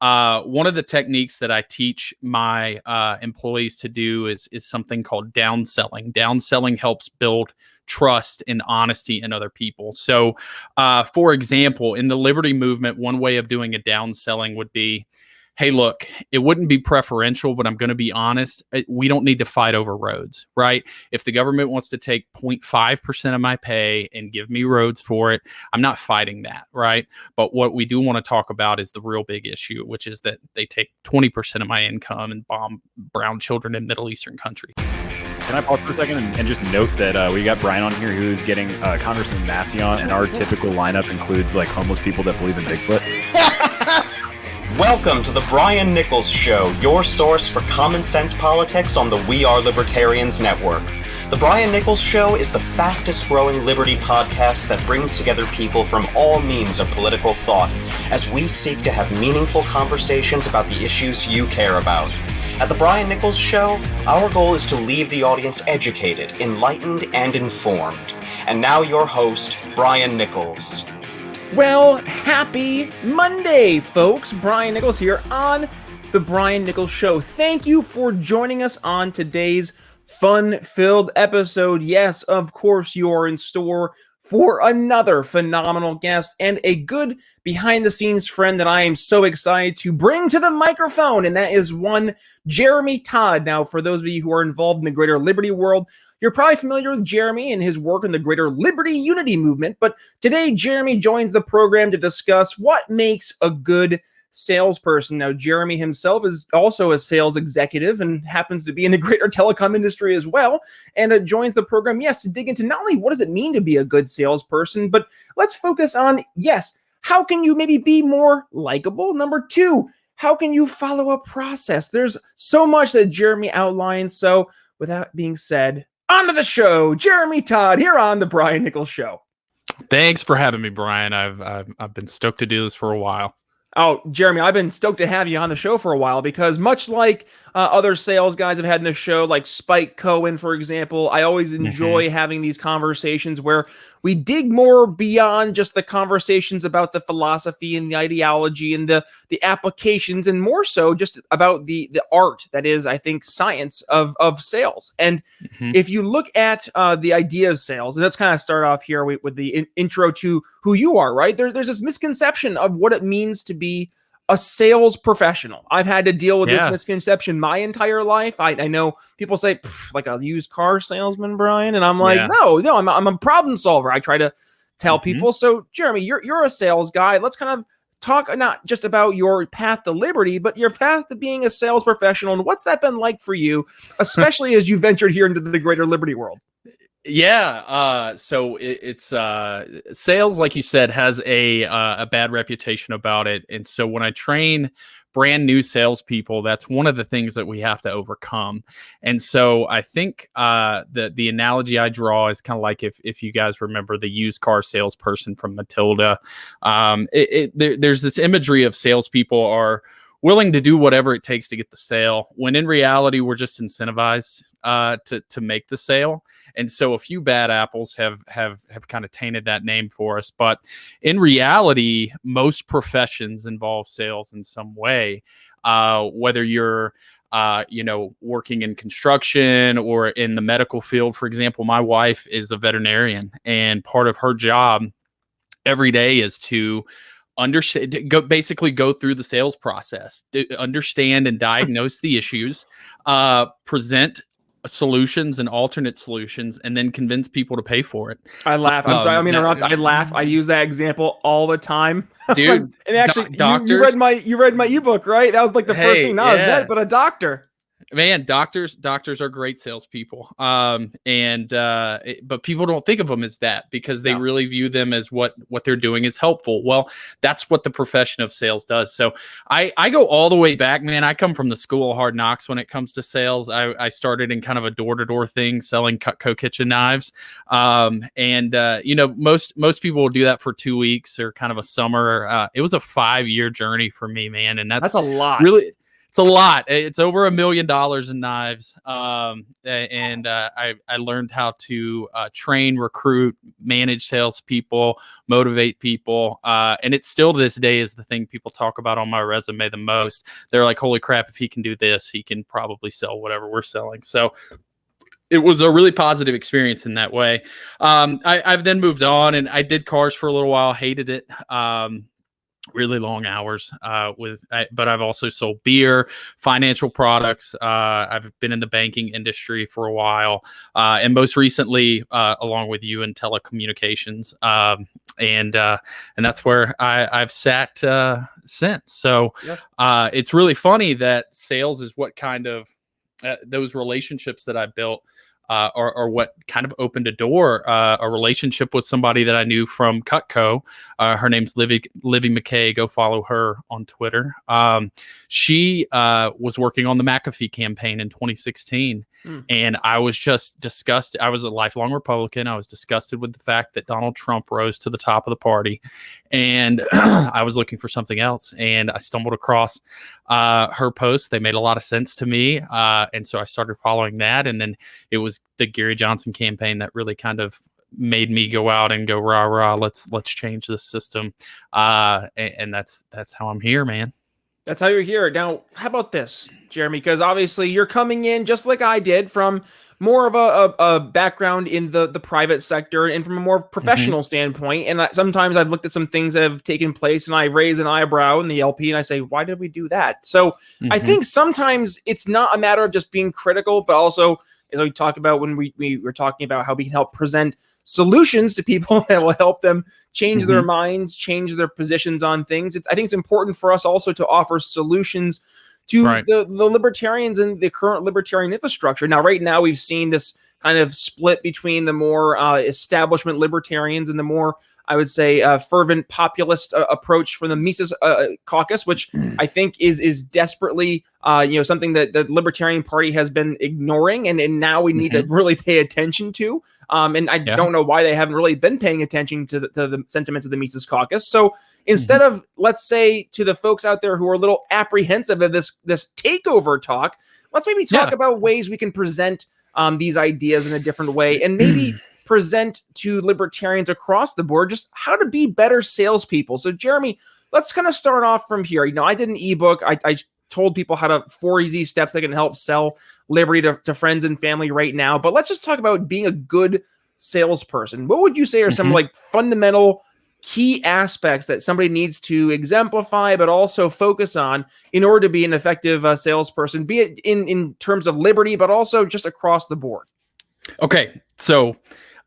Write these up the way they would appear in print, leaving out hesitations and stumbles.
One of the techniques that I teach my employees to do is something called downselling. Downselling helps build trust and honesty in other people. So, for example, in the liberty movement, one way of doing a downselling would be, hey, look, it wouldn't be preferential, but I'm going to be honest. We don't need to fight over roads, right? If the government wants to take 0.5% of my pay and give me roads for it, I'm not fighting that, right? But what we do want to talk about is the real big issue, which is that they take 20% of my income and bomb brown children in Middle Eastern countries. Can I pause for a second and just note that we got Brian on here who's getting Congressman Massey on, and our typical lineup includes like homeless people that believe in Bigfoot. Welcome to the Brian Nichols Show, your source for common sense politics on the We Are Libertarians network. The Brian Nichols Show is the fastest growing liberty podcast that brings together people from all means of political thought as we seek to have meaningful conversations about the issues you care about. At the Brian Nichols Show, our goal is to leave the audience educated, enlightened, and informed. And now your host, Brian Nichols. Well, happy Monday, folks. Brian Nichols here on The Brian Nichols Show. Thank you for joining us on today's fun-filled episode. Yes, of course, you are in store for another phenomenal guest and a good behind-the-scenes friend that I am so excited to bring to the microphone, and that is one Jeremy Todd. Now, for those of you who are involved in the greater liberty world, you're probably familiar with Jeremy and his work in the greater liberty unity movement, but today Jeremy joins the program to discuss what makes a good salesperson. Now, Jeremy himself is also a sales executive and happens to be in the greater telecom industry as well, and joins the program, yes, to dig into not only what does it mean to be a good salesperson, but let's focus on, yes, how can you maybe be more likable? Number two, how can you follow a process? There's so much that Jeremy outlines, so with that being said, on to the show, Jeremy Todd here on the Brian Nichols Show. Thanks for having me, Brian. I've been stoked to do this for a while. Oh, Jeremy, I've been stoked to have you on the show for a while because much like other sales guys I've had in the show, like Spike Cohen, for example, I always enjoy having these conversations where we dig more beyond just the conversations about the philosophy and the ideology and the applications, and more so just about the art that is, I think, science of sales. And if you look at the idea of sales, and let's kind of start off here with the intro to who you are, right? There's this misconception of what it means to be a sales professional. I've had to deal with this misconception my entire life. I know people say, like a used car salesman, Brian, and I'm like, no, I'm a problem solver. I try to tell people. So, Jeremy, you're a sales guy. Let's kind of talk not just about your path to liberty, but your path to being a sales professional, and what's that been like for you, especially as you ventured here into the greater liberty world. Yeah. So it's sales, like you said, has a bad reputation about it. And so when I train brand new salespeople, that's one of the things that we have to overcome. And so I think the analogy I draw is kind of like if you guys remember the used car salesperson from Matilda. There's this imagery of salespeople are willing to do whatever it takes to get the sale, when in reality we're just incentivized to make the sale. And so a few bad apples have kind of tainted that name for us. But in reality, most professions involve sales in some way, whether you're working in construction or in the medical field. For example, my wife is a veterinarian, and part of her job every day is to basically go through the sales process, understand and diagnose the issues, present solutions and alternate solutions, and then convince people to pay for it. I laugh. I'm sorry, I mean, I laugh. I use that example all the time, dude. And actually, doctors, you read my ebook, right? That was like the first thing. Not a vet, but a doctor. Man, doctors are great salespeople. But people don't think of them as that because they really view them as what they're doing is helpful. Well, that's what the profession of sales does. So I go all the way back, man. I come from the school of hard knocks when it comes to sales. I started in kind of a door-to-door thing, selling Cutco kitchen knives. Most people will do that for 2 weeks or kind of a summer. It was a 5-year journey for me, man. And that's a lot. Really, It's a lot. It's over $1 million in knives. I learned how to train, recruit, manage salespeople, motivate people. And it's still to this day is the thing people talk about on my resume the most. They're like, holy crap, if he can do this, he can probably sell whatever we're selling. So it was a really positive experience in that way. I've then moved on, and I did cars for a little while, hated it. Really long hours but I've also sold beer, financial products. I've been in the banking industry for a while, and most recently, along with you, in telecommunications. And that's where I've sat since. So it's really funny that sales is what kind of those relationships that I built or what kind of opened a door, a relationship with somebody that I knew from Cutco. Her name's Livy McKay. Go follow her on Twitter. She was working on the McAfee campaign in 2016. And I was just disgusted. I was a lifelong Republican. I was disgusted with the fact that Donald Trump rose to the top of the party. And I was looking for something else. And I stumbled across her posts. They made a lot of sense to me. And so I started following that. And then it was the Gary Johnson campaign that really kind of made me go out and go, rah, rah, let's change this system. And that's how I'm here, man. That's how you're here. Now, how about this, Jeremy? Because obviously you're coming in just like I did from more of a background in the private sector and from a more professional standpoint. And sometimes I've looked at some things that have taken place and I raise an eyebrow in the LP and I say, why did we do that? So I think sometimes it's not a matter of just being critical, but also, as we talk about when we were talking about how we can help present solutions to people that will help them change their minds, change their positions on things. I think it's important for us also to offer solutions to the libertarians and the current libertarian infrastructure. Now, right now, we've seen this kind of split between the more establishment libertarians and the more, I would say, fervent populist approach from the Mises caucus, which I think is desperately, something that the Libertarian Party has been ignoring, and now we need to really pay attention to. And I don't know why they haven't really been paying attention to the sentiments of the Mises caucus. So instead of, let's say, to the folks out there who are a little apprehensive of this takeover talk, let's maybe talk about ways we can present these ideas in a different way, and maybe present to libertarians across the board just how to be better salespeople. So, Jeremy, let's kind of start off from here. I did an ebook. I told people how to 4 easy steps that can help sell liberty to friends and family right now. But let's just talk about being a good salesperson. What would you say are some like fundamental key aspects that somebody needs to exemplify, but also focus on in order to be an effective salesperson, be it in terms of liberty, but also just across the board? Okay, so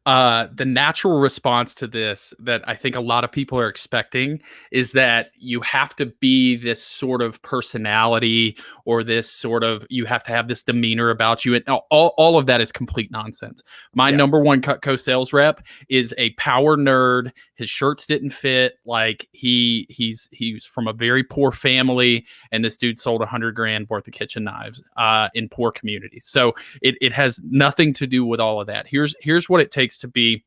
the natural response to this that I think a lot of people are expecting is that you have to be this sort of personality, or this sort of, you have to have this demeanor about you. And all of that is complete nonsense. My number one Cutco sales rep is a power nerd. His shirts didn't fit. Like he's from a very poor family, and this dude sold $100,000 worth of kitchen knives in poor communities. So it has nothing to do with all of that. Here's what it takes to be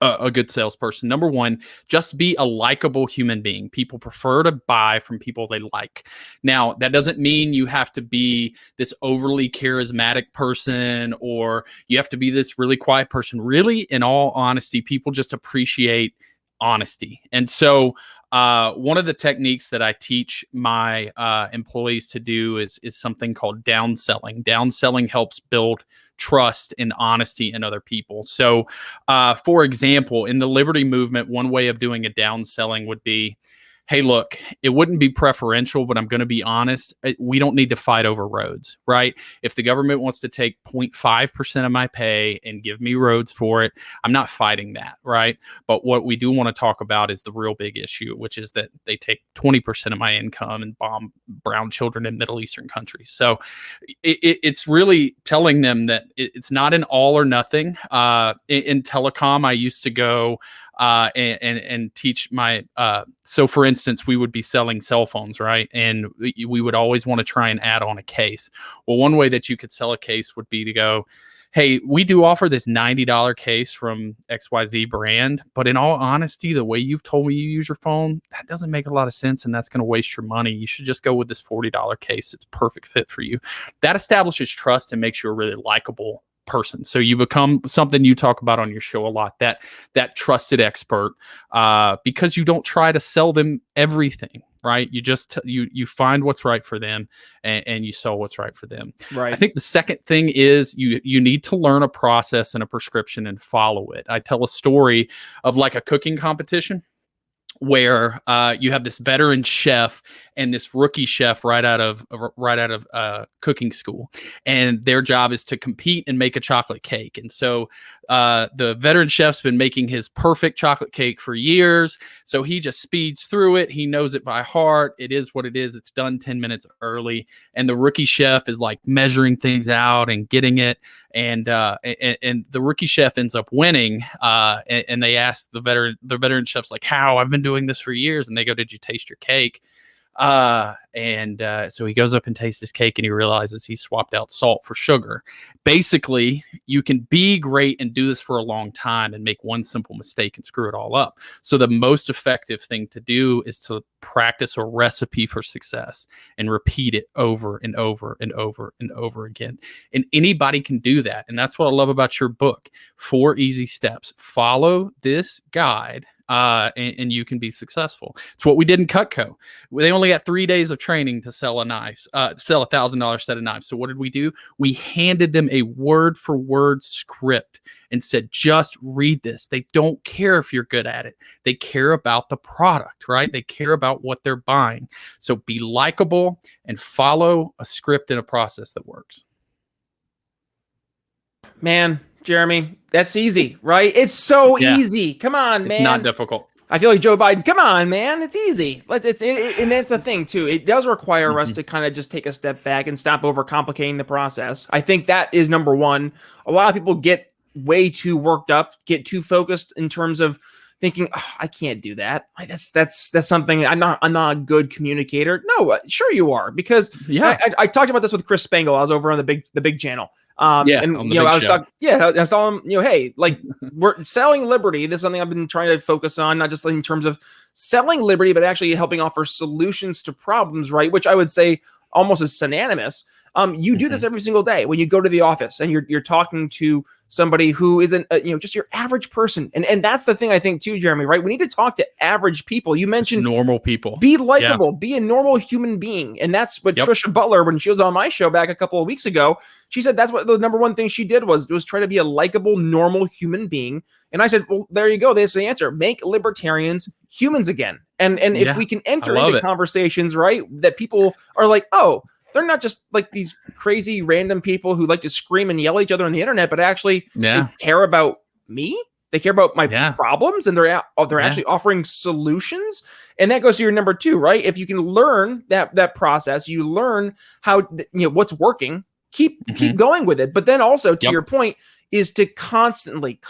a good salesperson. Number one, just be a likable human being. People prefer to buy from people they like. Now, that doesn't mean you have to be this overly charismatic person, or you have to be this really quiet person. Really, in all honesty, people just appreciate honesty. And so one of the techniques that I teach my employees to do is something called downselling. Downselling helps build trust and honesty in other people. So, for example, in the liberty movement, one way of doing a downselling would be, hey, look, it wouldn't be preferential, but I'm going to be honest. We don't need to fight over roads, right? If the government wants to take 0.5% of my pay and give me roads for it, I'm not fighting that, right? But what we do want to talk about is the real big issue, which is that they take 20% of my income and bomb brown children in Middle Eastern countries. So it's really telling them that it's not an all or nothing. In telecom, I used to go and teach my so for instance, we would be selling cell phones, right? And we would always want to try and add on a case. Well, one way that you could sell a case would be to go, hey, we do offer this $90 case from XYZ brand, but in all honesty, the way you've told me you use your phone, that doesn't make a lot of sense, and that's going to waste your money. You should just go with this $40 case. It's a perfect fit for you. That establishes trust and makes you a really likable person. So you become something you talk about on your show a lot, that trusted expert, because you don't try to sell them everything, right? You just you find what's right for them, and you sell what's right for them. Right. I think the second thing is you need to learn a process and a prescription and follow it. I tell a story of like a cooking competition where you have this veteran chef and this rookie chef right out of cooking school, and their job is to compete and make a chocolate cake. And so the veteran chef's been making his perfect chocolate cake for years, so he just speeds through it. He knows it by heart. It is what it is. It's done 10 minutes early, and the rookie chef is like measuring things out and getting it. And the rookie chef ends up winning. And they ask the veteran chef's like, "How? I've been doing this for years." And they go, "Did you taste your cake?" So he goes up and tastes his cake, and he realizes he swapped out salt for sugar. Basically, you can be great and do this for a long time and make one simple mistake and screw it all up. So the most effective thing to do is to practice a recipe for success and repeat it over and over and over and over again. And anybody can do that. And that's what I love about your book. 4 easy steps. Follow this guide. And you can be successful. It's what we did in Cutco. They only got 3 days of training to sell a $1,000 set of knives. So what did we do? We handed them a word for word script and said, just read this. They don't care if you're good at it. They care about the product, right? They care about what they're buying. So be likable and follow a script and a process that works. Man, Jeremy, that's easy, right? It's so easy. Come on, man. It's not difficult. I feel like Joe Biden. Come on, man. It's easy. And that's the thing, too. It does require us to kind of just take a step back and stop overcomplicating the process. I think that is number one. A lot of people get way too worked up, get too focused in terms of thinking, oh, I can't do that. That's something I'm not a good communicator. No, sure you are, because I talked about this with Chris Spangle. I was over on the big channel. I was telling him, hey, like, we're selling liberty. This is something I've been trying to focus on, not just in terms of selling liberty, but actually helping offer solutions to problems, right? Which I would say almost is synonymous. You do this every single day when you go to the office and you're talking to somebody who isn't, just your average person. And that's the thing, I think, too, Jeremy, right? We need to talk to average people. You mentioned just normal people. Be likable, be a normal human being. And that's what Trisha Butler, when she was on my show back a couple of weeks ago, she said that's what the number one thing she did was try to be a likable, normal human being. And I said, well, there you go. That's the answer. Make libertarians humans again. And if we can enter into conversations, right, that people are like, oh, they're not just like these crazy random people who like to scream and yell at each other on the internet, but actually they care about me. They care about my problems, and they're actually offering solutions. And that goes to your number 2, right? If you can learn that process, you learn how, what's working, keep going with it. But then also, to your point, is to constantly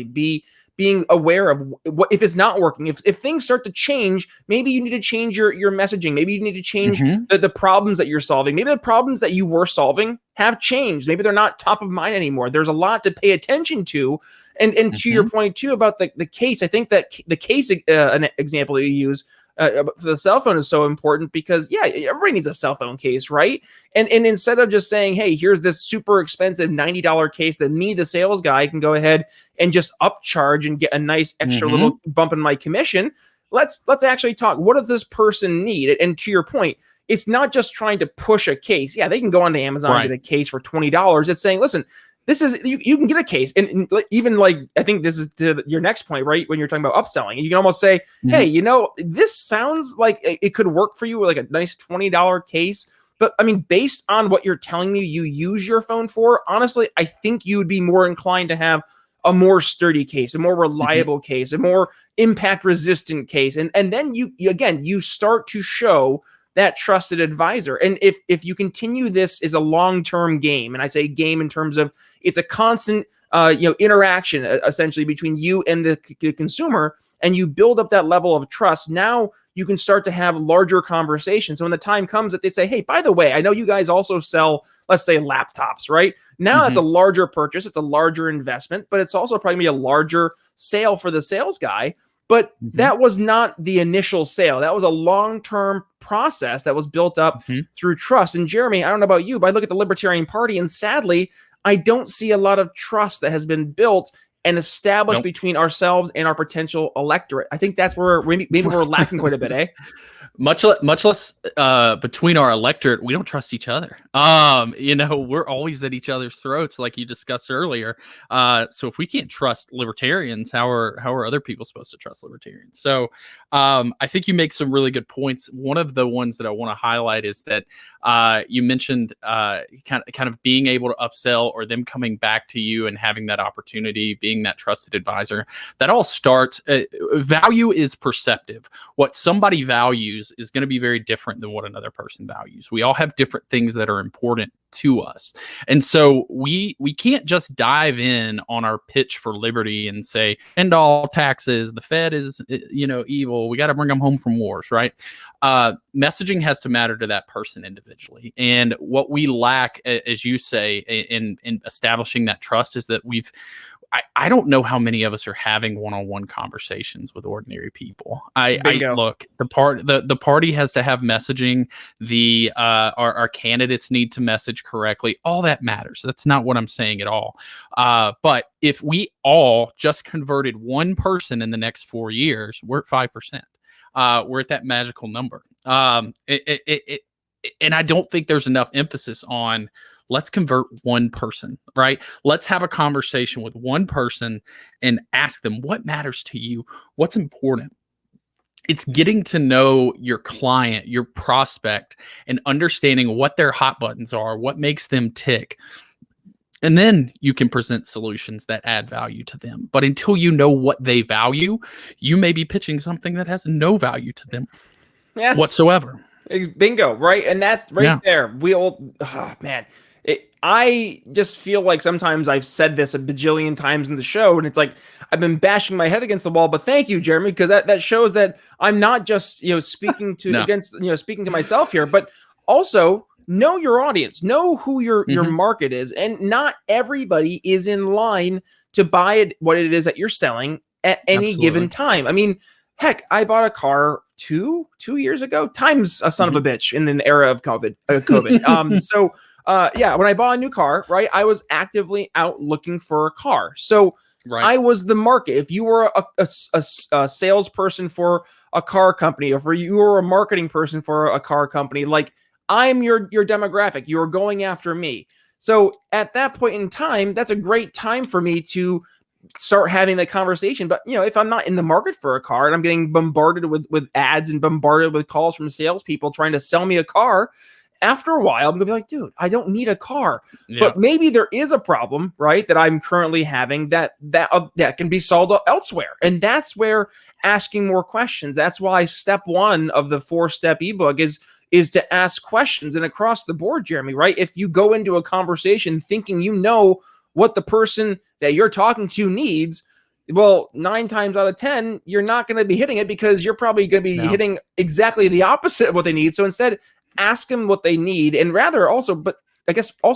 be being aware of what if it's not working. If things start to change, maybe you need to change your messaging. Maybe you need to change the problems that you're solving. Maybe the problems that you were solving have changed. Maybe they're not top of mind anymore. There's a lot to pay attention to. And to your point too about the case, I think that the case an example that you use for the cell phone is so important, because everybody needs a cell phone case, right? And instead of just saying, hey, here's this super expensive $90 case that me, the sales guy, can go ahead and just upcharge and get a nice extra little bump in my commission, let's actually talk. What does this person need? And to your point, it's not just trying to push a case. Yeah, they can go onto Amazon and get a case for $20. It's saying, listen, this is you can get a case, and even like I think this is to your next point, right? When you're talking about upselling, you can almost say, "Hey, this sounds like it could work for you, like a nice $20 case." But I mean, based on what you're telling me, you use your phone for. Honestly, I think you would be more inclined to have a more sturdy case, a more reliable case, a more impact-resistant case, and then you start to show that trusted advisor. And if you continue this is a long-term game, and I say game in terms of it's a constant interaction essentially between you and the consumer, and you build up that level of trust, now you can start to have larger conversations. So when the time comes that they say, hey, by the way, I know you guys also sell, let's say, laptops, right? Now that's a larger purchase. It's a larger investment, but it's also probably going to be a larger sale for the sales guy. But that was not the initial sale. That was a long-term process that was built up through trust. And Jeremy, I don't know about you, but I look at the Libertarian Party, and sadly, I don't see a lot of trust that has been built and established between ourselves and our potential electorate. I think that's where maybe we're lacking quite a bit, eh? Much less between our electorate. We don't trust each other. We're always at each other's throats, like you discussed earlier. So if we can't trust libertarians, how are other people supposed to trust libertarians? So I think you make some really good points. One of the ones that I want to highlight is that you mentioned kind of being able to upsell, or them coming back to you and having that opportunity, being that trusted advisor. That all starts. Value is perceptive. What somebody values is going to be very different than what another person values. We all have different things that are important to us. And so we can't just dive in on our pitch for liberty and say, end all taxes, the Fed is, evil, we got to bring them home from wars, right? Messaging has to matter to that person individually. And what we lack, as you say, in establishing that trust is that I don't know how many of us are having one-on-one conversations with ordinary people. Look, the party has to have messaging. Our candidates need to message correctly. All that matters. That's not what I'm saying at all. But if we all just converted one person in the next 4 years, we're at 5%. We're at that magical number. And I don't think there's enough emphasis on, let's convert one person, right? Let's have a conversation with one person and ask them, what matters to you? What's important? It's getting to know your client, your prospect, and understanding what their hot buttons are, what makes them tick. And then you can present solutions that add value to them. But until you know what they value, you may be pitching something that has no value to them whatsoever. Bingo, right? And that there, I just feel like sometimes I've said this a bajillion times in the show, and it's like I've been bashing my head against the wall. But thank you, Jeremy, because that shows that I'm not just speaking to myself here, but also know your audience, know who your market is, and not everybody is in line to buy what it is that you're selling at any given time. I mean, heck, I bought a car two years ago. Time's a son of a bitch in an era of COVID. When I bought a new car, right, I was actively out looking for a car. So I was the market. If you were a salesperson for a car company, or if you were a marketing person for a car company, like, I'm your demographic. You're going after me. So at that point in time, that's a great time for me to start having the conversation. But if I'm not in the market for a car and I'm getting bombarded with ads and bombarded with calls from salespeople trying to sell me a car, after a while, I'm gonna be like, dude, I don't need a car. Yeah. But maybe there is a problem, right, that I'm currently having that can be solved elsewhere. And that's where asking more questions. That's why step 1 of the 4-step ebook is to ask questions. And across the board, Jeremy, right? If you go into a conversation thinking what the person that you're talking to needs, well, 9 times out of 10, you're not going to be hitting it, because you're probably going to be hitting exactly the opposite of what they need. So instead, ask them what they need, and also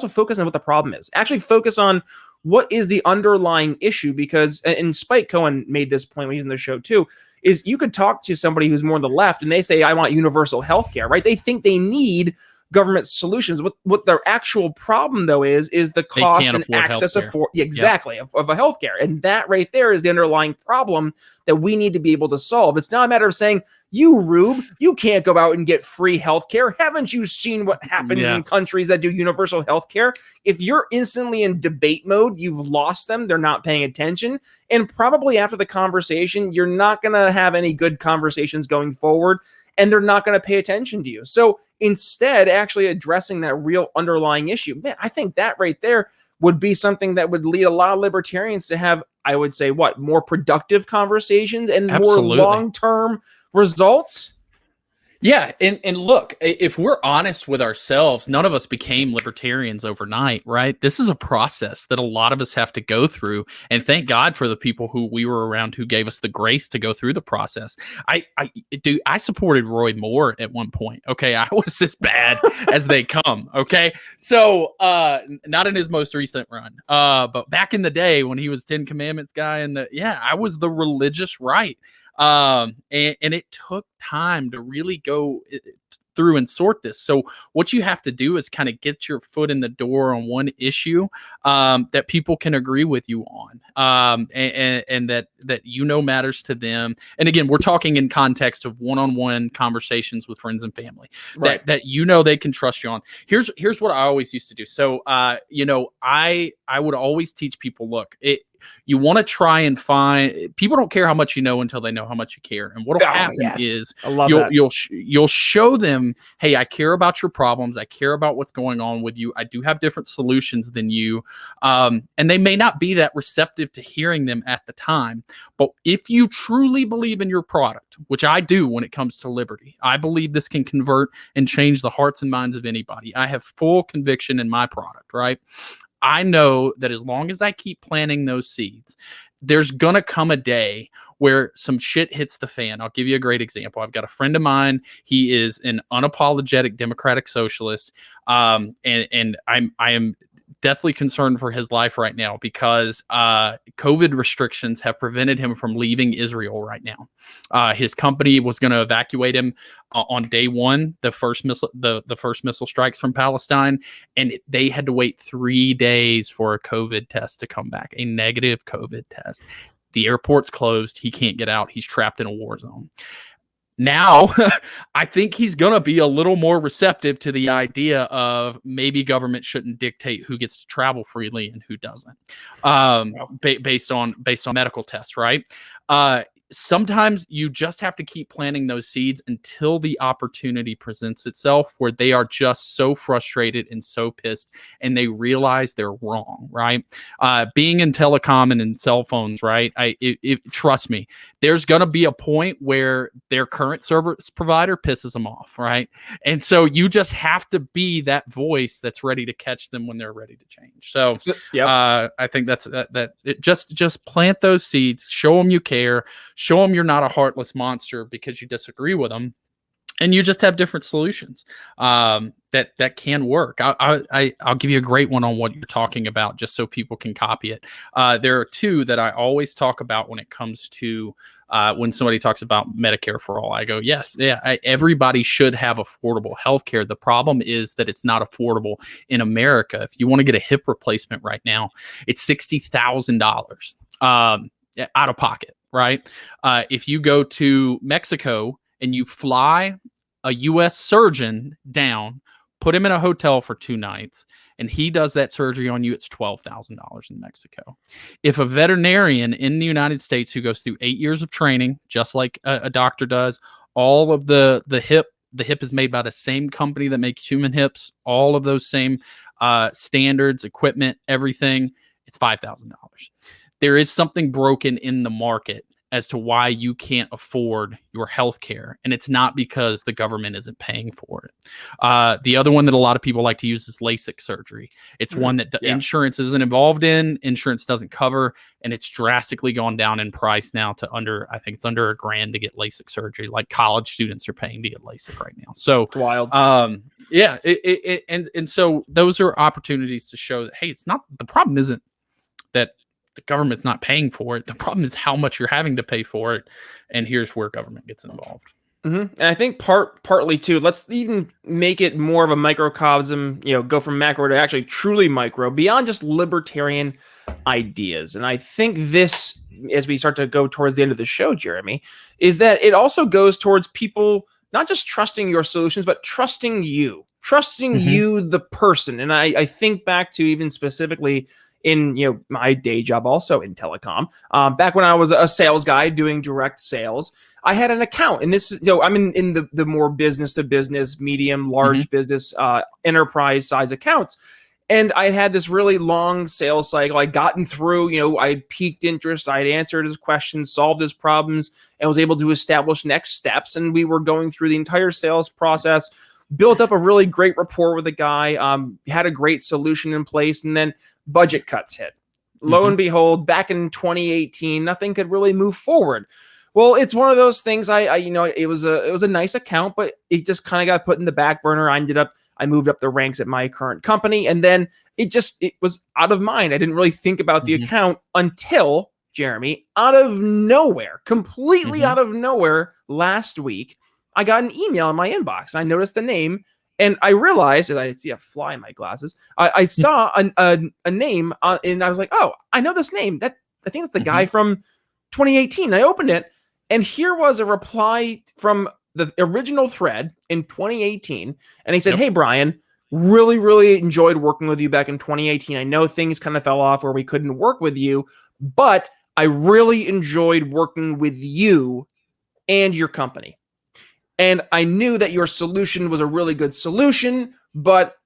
focus on what the problem is. Actually focus on what is the underlying issue, because, and Spike Cohen made this point when he's in the show too, is you could talk to somebody who's more on the left and they say, I want universal healthcare, right? They think they need government solutions. What their actual problem though is the cost and access of a healthcare. And that right there is the underlying problem that we need to be able to solve. It's not a matter of saying, you Rube, you can't go out and get free healthcare. Haven't you seen what happens in countries that do universal healthcare? If you're instantly in debate mode, you've lost them. They're not paying attention. And probably after the conversation, you're not going to have any good conversations going forward, and they're not going to pay attention to you. So instead, actually addressing that real underlying issue, man, I think that right there would be something that would lead a lot of libertarians to have, I would say, more productive conversations and more long-term results. Yeah, and look, if we're honest with ourselves, none of us became libertarians overnight, right? This is a process that a lot of us have to go through, and thank God for the people who we were around who gave us the grace to go through the process. I supported Roy Moore at one point. Okay, I was as bad as they come. Okay, so not in his most recent run, but back in the day when he was Ten Commandments guy, and I was the religious right. And it took time to really go through and sort this. So what you have to do is kind of get your foot in the door on one issue that people can agree with you on, and that matters to them. And again, we're talking in context of one-on-one conversations with friends and family, right, that they can trust you on. Here's what I always used to do. So I would always teach people, look, you want to try and find, people don't care how much you know until they know how much you care. And what'll happen is you'll show them, hey, I care about your problems. I care about what's going on with you. I do have different solutions than you. And they may not be that receptive to hearing them at the time. But if you truly believe in your product, which I do when it comes to liberty, I believe this can convert and change the hearts and minds of anybody. I have full conviction in my product, right? I know that as long as I keep planting those seeds, there's going to come a day where some shit hits the fan. I'll give you a great example. I've got a friend of mine. He is an unapologetic democratic socialist. And I am deathly concerned for his life right now because COVID restrictions have prevented him from leaving Israel right now. His company was going to evacuate him on day one, the first missile strikes from Palestine, and they had to wait 3 days for a COVID test to come back, a negative COVID test. The airport's closed. He can't get out. He's trapped in a war zone. Now, I think he's going to be a little more receptive to the idea of maybe government shouldn't dictate who gets to travel freely and who doesn't, based on medical tests, right? Sometimes you just have to keep planting those seeds until the opportunity presents itself where they are just so frustrated and so pissed and they realize they're wrong, right? Being in telecom and in cell phones, right? Trust me, there's going to be a point where their current service provider pisses them off, right? And so you just have to be that voice that's ready to catch them when they're ready to change. So I think that's that. Just plant those seeds, show them you care. Show them you're not a heartless monster because you disagree with them, and you just have different solutions that can work. I'll give you a great one on what you're talking about, just so people can copy it. There are two that I always talk about when it comes to when somebody talks about Medicare for all. I go, everybody should have affordable health care. The problem is that it's not affordable in America. If you want to get a hip replacement right now, it's $60,000 out of pocket. Right. If you go to Mexico and you fly a U.S. surgeon down, put him in a hotel for 2 nights, and he does that surgery on you, it's $12,000 in Mexico. If a veterinarian in the United States who goes through 8 years of training, just like a doctor does, all of the hip is made by the same company that makes human hips, all of those same standards, equipment, everything, it's $5,000. There is something broken in the market as to why you can't afford your health care. And it's not because the government isn't paying for it. The other one that a lot of people like to use is LASIK surgery. It's one that insurance isn't involved in, insurance doesn't cover, and it's drastically gone down in price now to I think it's under $1,000 to get LASIK surgery. Like college students are paying to get LASIK right now. So wild. And so those are opportunities to show that, hey, it's not, the problem isn't that the government's not paying for it. The problem is how much you're having to pay for it. And here's where government gets involved. Mm-hmm. And I think partly too, let's even make it more of a microcosm, go from macro to actually truly micro, beyond just libertarian ideas. And I think this, as we start to go towards the end of the show, Jeremy, is that it also goes towards people not just trusting your solutions, but trusting you, you, the person. And I think back to even specifically in my day job, also in telecom. Back when I was a sales guy doing direct sales, I had an account, and this I'm in the more business to business, medium, large business, enterprise size accounts. And I had this really long sales cycle. I'd gotten through, I had piqued interest. I'd answered his questions, solved his problems, and was able to establish next steps. And we were going through the entire sales process, built up a really great rapport with the guy, had a great solution in place, and then budget cuts hit. Lo and behold, back in 2018, nothing could really move forward. Well, it's one of those things. It was a nice account, but it just kind of got put in the back burner. I moved up the ranks at my current company, and then it was out of mind. I didn't really think about the account until, Jeremy, out of nowhere, completely out of nowhere, last week, I got an email in my inbox, and I noticed the name, and I realized, and I see a fly in my glasses, I saw a name, and I was like, oh, I know this name. I think that's the guy from 2018. I opened it, and here was a reply from the original thread in 2018. And he said, hey, Brian, really, really enjoyed working with you back in 2018. I know things kind of fell off where we couldn't work with you, but I really enjoyed working with you and your company. And I knew that your solution was a really good solution, but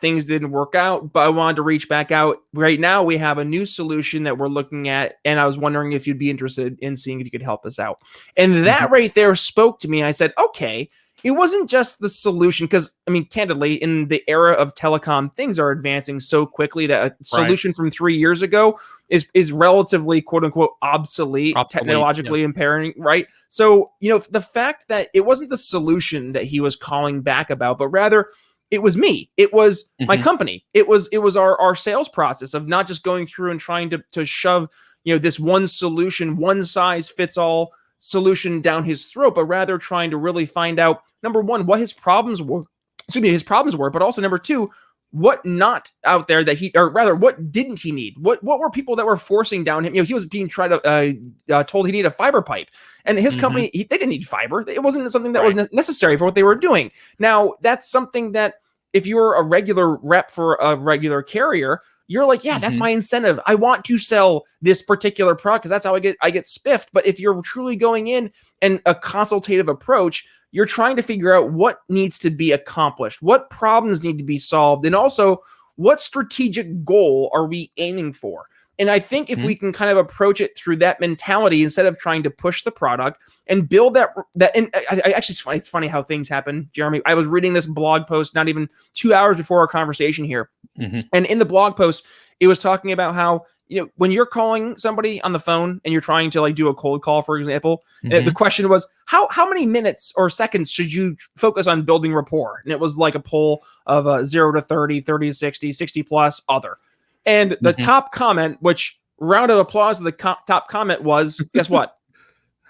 things didn't work out, but I wanted to reach back out. Right now, we have a new solution that we're looking at, and I was wondering if you'd be interested in seeing if you could help us out. And that right there spoke to me. I said, okay, it wasn't just the solution, because, candidly, in the era of telecom, things are advancing so quickly that a solution from 3 years ago is relatively, quote unquote, obsolete technologically impairing, right? So, the fact that it wasn't the solution that he was calling back about, but rather it was me. It was my company. It was our sales process of not just going through and trying to shove, this one solution, one size fits all solution down his throat, but rather trying to really find out, number one, what his problems were, but also number two, what not out there that what didn't he need? What were people that were forcing down him? He was being told he needed a fiber pipe, and his company, they didn't need fiber. It wasn't something that was necessary for what they were doing. Now, that's something that if you're a regular rep for a regular carrier, you're like, yeah, that's my incentive. I want to sell this particular product because that's how I get spiffed. But if you're truly going in and a consultative approach, you're trying to figure out what needs to be accomplished, what problems need to be solved, and also what strategic goal are we aiming for? And I think if we can kind of approach it through that mentality instead of trying to push the product and build that, and it's funny how things happen, Jeremy. I was reading this blog post not even 2 hours before our conversation here. And in the blog post, it was talking about how, when you're calling somebody on the phone and you're trying to do a cold call, for example, the question was, how many minutes or seconds should you focus on building rapport? And it was like a poll of 0 to 30, 30 to 60, 60 plus, other. And the top comment, which round of applause to the top comment was, guess what?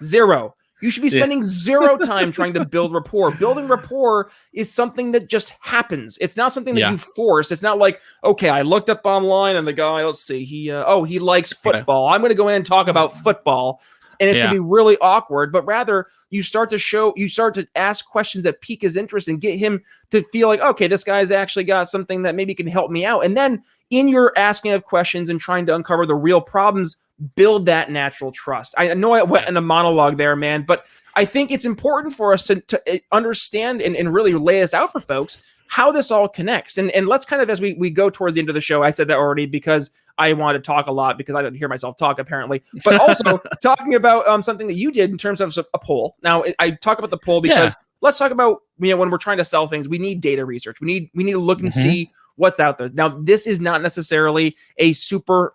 0. You should be spending 0 time trying to build rapport. Building rapport is something that just happens. It's not something that you force. It's not like, okay, I looked up online and the guy, let's see, he likes football. I'm going to go in and talk about football. And it's going to be really awkward, but rather you start to ask questions that pique his interest and get him to feel like, okay, this guy's actually got something that maybe can help me out. And then in your asking of questions and trying to uncover the real problems, build that natural trust. I know I went in a monologue there, man, but I think it's important for us to understand and really lay this out for folks, how this all connects. And let's kind of, as we go towards the end of the show, I said that already because I wanted to talk a lot because I didn't hear myself talk apparently, but also talking about something that you did in terms of a poll. Now I talk about the poll because let's talk about, when we're trying to sell things, we need data research. We need to look and see what's out there. Now, this is not necessarily a super,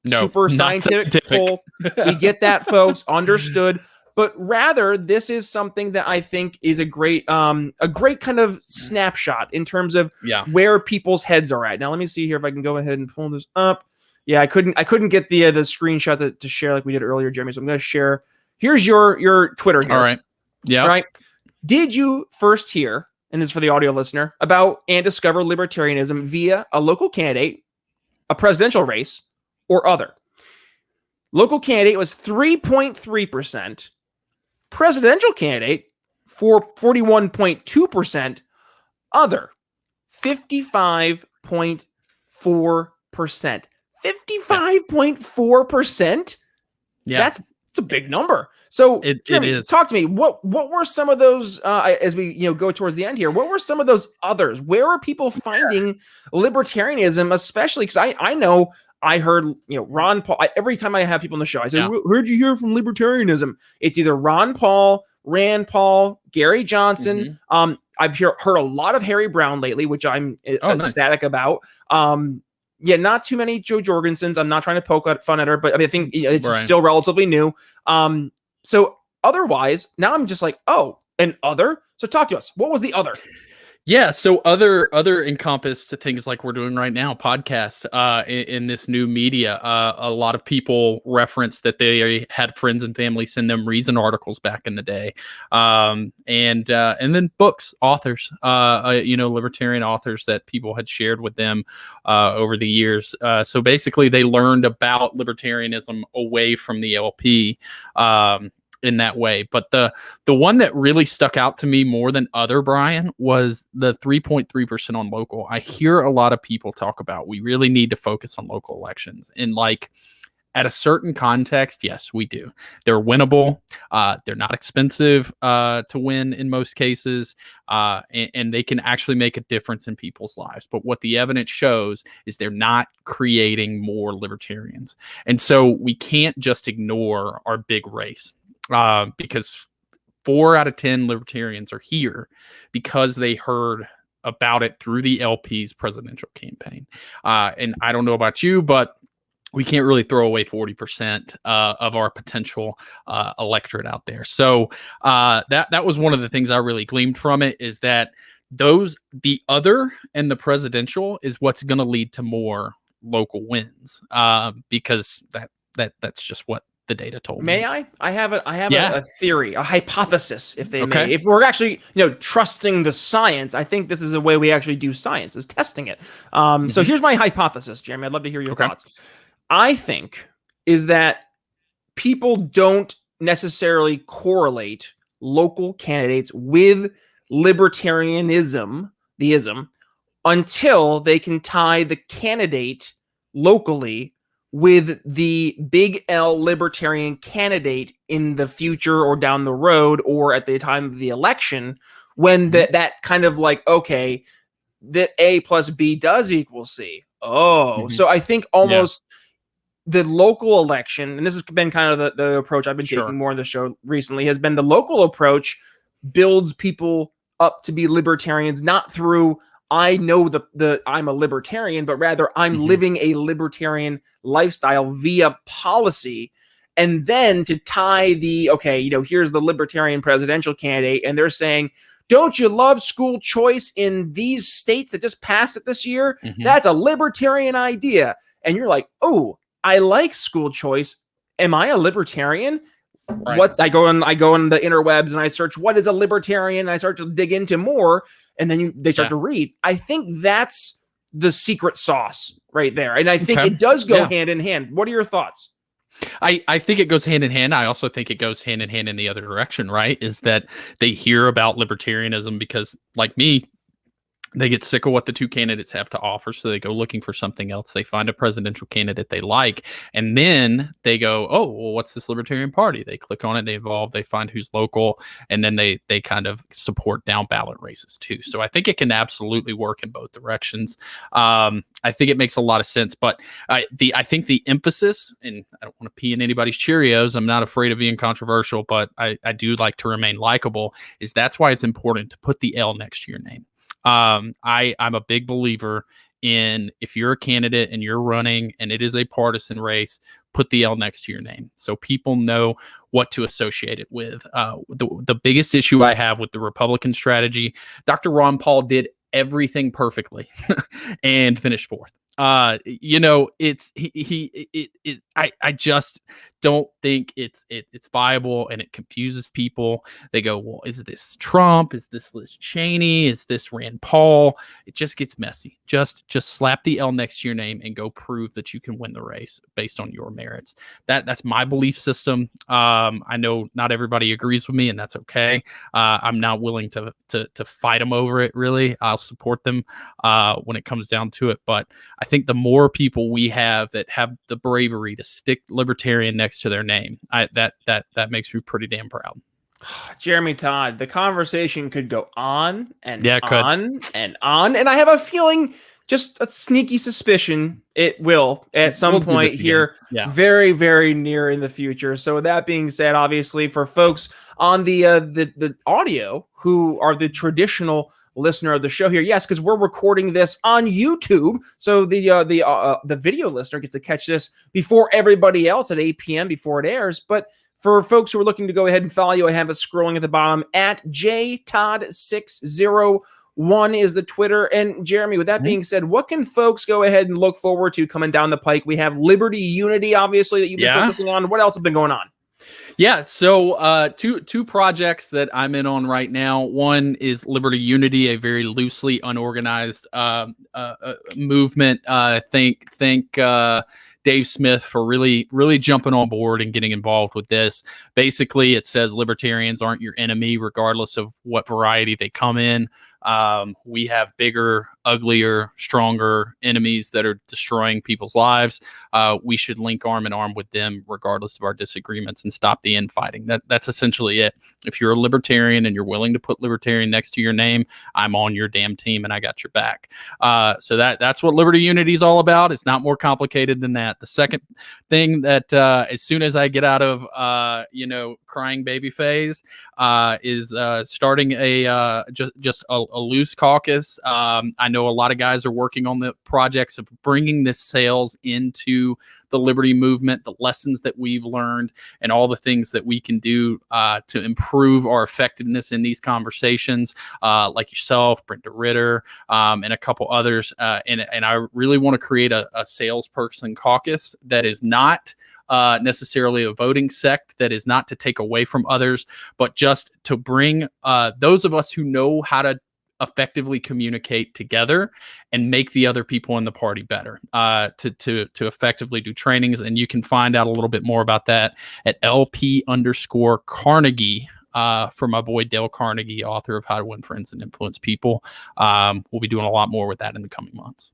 super scientific poll. We get that, folks, understood. But rather, this is something that I think is a great kind of snapshot in terms of where people's heads are at. Now, let me see here if I can go ahead and pull this up. Yeah, I couldn't get the screenshot to share like we did earlier, Jeremy. So I'm going to share. Here's your Twitter here. All right. Yeah. All right. Did you first hear, and this is for the audio listener, about and discover libertarianism via a local candidate, a presidential race, or other? Local candidate was 3.3%. Presidential candidate for 41.2%, other 55.4%. 55.4%? Yeah. That's It's a big number. So, It Jeremy, is. talk to me. What were some of those as we go towards the end here? What were some of those others? Where are people finding libertarianism, especially because I know I heard Ron Paul. Every time I have people on the show, I say, "Where'd you hear from libertarianism?" It's either Ron Paul, Rand Paul, Gary Johnson. I've heard a lot of Harry Brown lately, which I'm ecstatic about. Yeah, not too many Joe Jorgensens. I'm not trying to poke fun at her, but I mean, I think it's still relatively new. So otherwise, now I'm just like, oh, an other. So talk to us. What was the other? Yeah, so other encompassed things like we're doing right now, podcast in this new media. A lot of people reference that they had friends and family send them Reason articles back in the day, and then books, authors, libertarian authors that people had shared with them over the years. So basically, they learned about libertarianism away from the LP. In that way. But the one that really stuck out to me more than other, Brian, was the 3.3% on local. I hear a lot of people talk about we really need to focus on local elections. And like at a certain context, yes, we do. They're winnable. They're not expensive to win in most cases. And they can actually make a difference in people's lives. But what the evidence shows is they're not creating more libertarians. And so we can't just ignore our big race. Because 4 out of 10 libertarians are here because they heard about it through the LP's presidential campaign. And I don't know about you, but we can't really throw away 40% of our potential electorate out there. So that was one of the things I really gleaned from it, is that the other and the presidential is what's going to lead to more local wins, because that's just what the data told me. May I? I have a theory, a hypothesis, if they may. If we're actually, trusting the science, I think this is a way we actually do science, is testing it. So here's my hypothesis, Jeremy. I'd love to hear your thoughts. I think is that people don't necessarily correlate local candidates with libertarianism, the ism, until they can tie the candidate locally with the big L libertarian candidate in the future or down the road or at the time of the election, when that kind of like, okay, that A plus B does equal C. So I think almost the local election, and this has been kind of the approach I've been taking more on the show recently, has been the local approach builds people up to be libertarians, not through I know I'm a libertarian, but rather I'm living a libertarian lifestyle via policy. And then to tie here's the libertarian presidential candidate, and they're saying, don't you love school choice in these states that just passed it this year? That's a libertarian idea. And you're like, oh, I like school choice. Am I a libertarian? Right. What I go on the interwebs and I search what is a libertarian, and I start to dig into more, and then they start to read. I think that's the secret sauce right there, and I think it does go hand in hand. What are your thoughts? I think it goes hand in hand. I also think it goes hand in hand in the other direction, right? Is that they hear about libertarianism because, like me, they get sick of what the two candidates have to offer, so they go looking for something else. They find a presidential candidate they like, and then they go, oh, well, what's this Libertarian Party? They click on it, they evolve, they find who's local, and then they kind of support down ballot races too. So I think it can absolutely work in both directions. I think it makes a lot of sense, but I think the emphasis, and I don't want to pee in anybody's Cheerios, I'm not afraid of being controversial, but I do like to remain likable, is that's why it's important to put the L next to your name. I'm a big believer in, if you're a candidate and you're running and it is a partisan race, put the L next to your name so people know what to associate it with. The biggest issue I have with the Republican strategy, Dr. Ron Paul did everything perfectly and finished fourth. I just don't think it's viable, and it confuses people. They go, well, is this Trump? Is this Liz Cheney? Is this Rand Paul? It just gets messy. Just slap the L next to your name and go prove that you can win the race based on your merits. That's my belief system. I know not everybody agrees with me, and that's okay. I'm not willing to fight them over it, really. I'll support them when it comes down to it. But I think the more people we have that have the bravery to stick libertarian next next to their name. That makes me pretty damn proud. Jeremy, Todd, the conversation could go on and Yeah, it could. on and on. And I have a feeling, just a sneaky suspicion, it will at some We'll do point this here, again. Yeah. very, very near in the future. So with that being said, obviously for folks on the audio who are the traditional listener of the show here, yes, because we're recording this on YouTube, so the video listener gets to catch this before everybody else at 8 p.m. before it airs. But for folks who are looking to go ahead and follow you, I have it scrolling at the bottom at jtodd601 is the Twitter. And Jeremy, with that being said, what can folks go ahead and look forward to coming down the pike? We have Liberty Unity, obviously, that you've been focusing on. What else has been going on? Yeah, so two projects that I'm in on right now. One is Liberty Unity, a very loosely unorganized movement. Thank Dave Smith for really jumping on board and getting involved with this. Basically, it says libertarians aren't your enemy, regardless of what variety they come in. We have bigger, uglier, stronger enemies that are destroying people's lives. We should link arm in arm with them regardless of our disagreements and stop the infighting. That's essentially it. If you're a libertarian and you're willing to put libertarian next to your name, I'm on your damn team and I got your back. So that's what Liberty Unity is all about. It's not more complicated than that. The second thing that as soon as I get out of crying baby phase is starting a loose caucus. I know a lot of guys are working on the projects of bringing this sales into the Liberty movement, the lessons that we've learned, and all the things that we can do to improve our effectiveness in these conversations, like yourself, Brenda Ritter, and a couple others. And I really want to create a salesperson caucus that is not necessarily a voting sect, that is not to take away from others, but just to bring those of us who know how to effectively communicate together and make the other people in the party better, to effectively do trainings. And you can find out a little bit more about that at LP_Carnegie. For my boy Dale Carnegie, author of How to Win Friends and Influence People. We'll be doing a lot more with that in the coming months.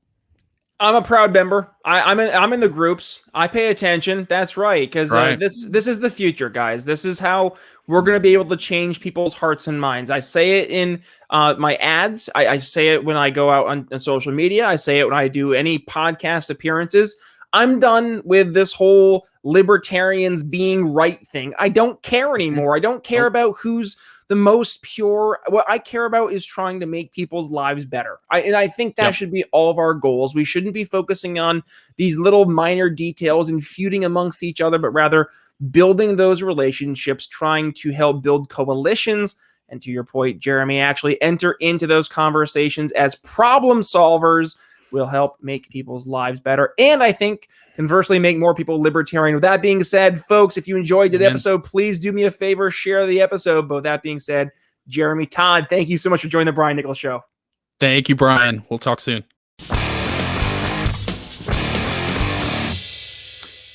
I'm a proud member. I'm in the groups. I pay attention. That's right, because this is the future, guys. This is how we're going to be able to change people's hearts and minds. I say it in my ads. I say it when I go out on social media. I say it when I do any podcast appearances. I'm done with this whole libertarians being right thing. I don't care anymore. I don't care about who's the most pure. What I care about is trying to make people's lives better. I think that should be all of our goals. We shouldn't be focusing on these little minor details and feuding amongst each other, but rather building those relationships, trying to help build coalitions. And to your point, Jeremy, actually enter into those conversations as problem solvers will help make people's lives better. And I think conversely, make more people libertarian. With that being said, folks, if you enjoyed the episode, please do me a favor, share the episode. But with that being said, Jeremy, Todd, thank you so much for joining the Brian Nichols Show. Thank you, Brian. We'll talk soon.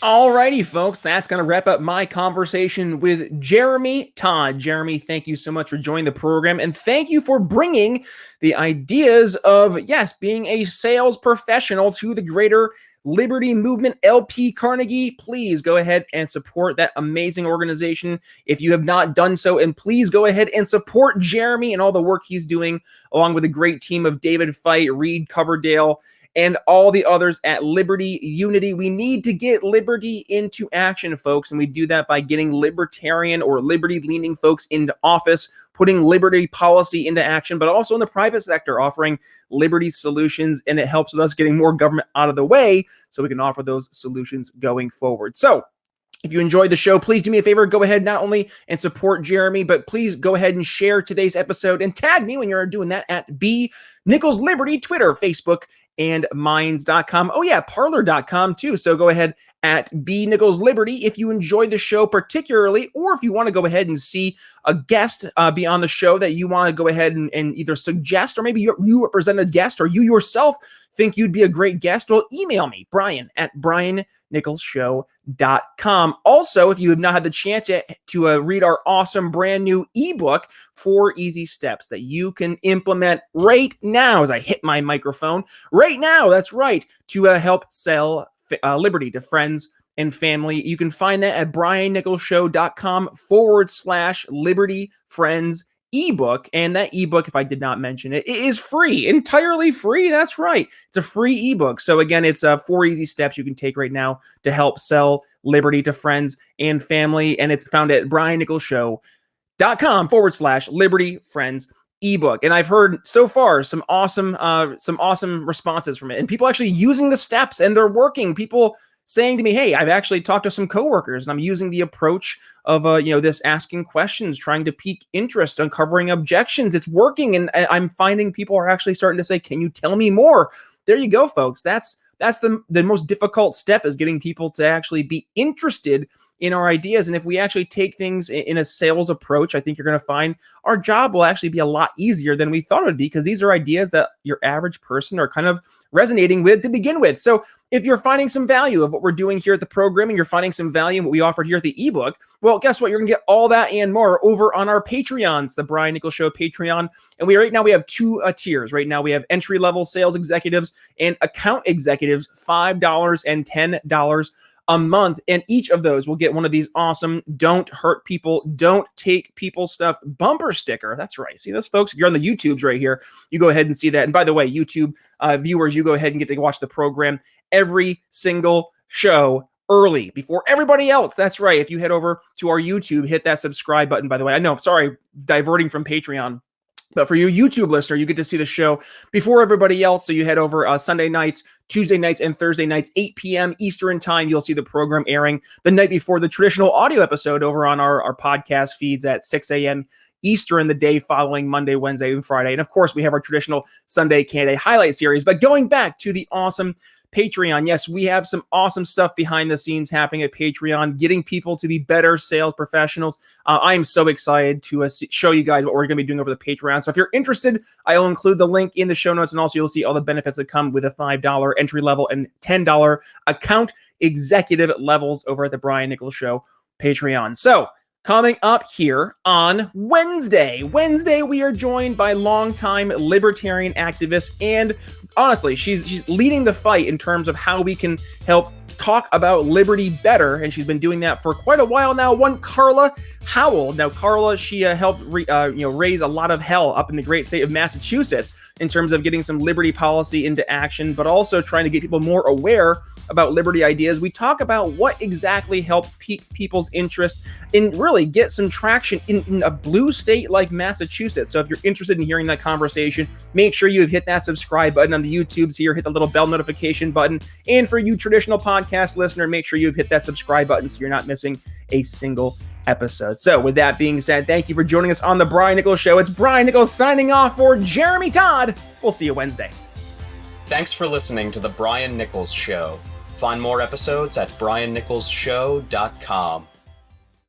Alrighty, folks, that's going to wrap up my conversation with Jeremy Todd. Jeremy, thank you so much for joining the program, and thank you for bringing the ideas of, yes, being a sales professional to the greater Liberty movement. LP Carnegie, please go ahead and support that amazing organization if you have not done so, and please go ahead and support Jeremy and all the work he's doing, along with a great team of David Fite, Reed Coverdale, and all the others at Liberty Unity. We need to get liberty into action, folks, and we do that by getting libertarian or liberty-leaning folks into office, putting liberty policy into action, but also in the private sector, offering liberty solutions, and it helps with us getting more government out of the way so we can offer those solutions going forward. So, if you enjoyed the show, please do me a favor. Go ahead not only and support Jeremy, but please go ahead and share today's episode and tag me when you're doing that at B Nichols Liberty, Twitter, Facebook, and minds.com. Oh yeah, parlor.com too. So go ahead at B Nichols Liberty if you enjoyed the show particularly, or if you want to go ahead and see a guest be on the show that you want to go ahead and either suggest, or maybe you represent a guest, or you yourself think you'd be a great guest, well, email me, Brian at briannicholsshow.com. Also, if you have not had the chance yet to read our awesome brand new ebook, 4 Easy Steps that you can implement right now, as I hit my microphone, right now, that's right, to help sell liberty to friends, and family. You can find that at briannicholsshow.com/Liberty Friends ebook. And that ebook, if I did not mention it, it is free, entirely free. That's right. It's a free ebook. So again, it's 4 easy steps you can take right now to help sell liberty to friends and family. And it's found at briannicholsshow.com/Liberty Friends ebook. And I've heard so far some awesome responses from it, and people actually using the steps, and they're working. People saying to me, hey, I've actually talked to some coworkers and I'm using the approach of, this asking questions, trying to pique interest, uncovering objections. It's working. And I'm finding people are actually starting to say, can you tell me more? There you go, folks. That's the most difficult step, is getting people to actually be interested in our ideas. And if we actually take things in a sales approach, I think you're going to find our job will actually be a lot easier than we thought it would be, because these are ideas that your average person are kind of resonating with to begin with. So if you're finding some value of what we're doing here at the program, and you're finding some value in what we offered here at the ebook, well, guess what? You're going to get all that and more over on our Patreons, the Brian Nichols Show Patreon. And right now we have 2 tiers. Right now we have entry-level sales executives and account executives, $5 and $10 a month, and each of those will get one of these awesome "Don't Hurt People, Don't Take People Stuff" bumper sticker. That's right. See those, folks? If you're on the YouTubes right here, you go ahead and see that. And by the way, YouTube viewers, you go ahead and get to watch the program every single show early before everybody else. That's right. If you head over to our YouTube, hit that subscribe button. By the way, I know, sorry, diverting from Patreon. But for you YouTube listener, you get to see the show before everybody else. So you head over Sunday nights, Tuesday nights, and Thursday nights, 8 p.m. Eastern time. You'll see the program airing the night before the traditional audio episode over on our podcast feeds at 6 a.m. Eastern, the day following Monday, Wednesday, and Friday. And of course, we have our traditional Sunday Candidate Highlight Series. But going back to the awesome Patreon, yes, we have some awesome stuff behind the scenes happening at Patreon, getting people to be better sales professionals. I am so excited to show you guys what we're going to be doing over the Patreon. So if you're interested, I'll include the link in the show notes, and also you'll see all the benefits that come with a $5 entry level and $10 account executive levels over at the Brian Nichols Show Patreon. So coming up here on Wednesday, we are joined by longtime libertarian activist, and honestly, she's leading the fight in terms of how we can help talk about liberty better, and she's been doing that for quite a while now. One Carla Howell. Now, Carla, she helped raise a lot of hell up in the great state of Massachusetts in terms of getting some liberty policy into action, but also trying to get people more aware about liberty ideas. We talk about what exactly helped pique people's interest and really get some traction in a blue state like Massachusetts. So if you're interested in hearing that conversation, make sure you hit that subscribe button on the YouTubes here, hit the little bell notification button. And for you traditional podcast listener, make sure you've hit that subscribe button so you're not missing a single episode. So with that being said, thank you for joining us on the Brian Nichols Show. It's Brian Nichols signing off for Jeremy Todd. We'll see you Wednesday. Thanks for listening to The Brian Nichols Show. Find more episodes at briannicholsshow.com.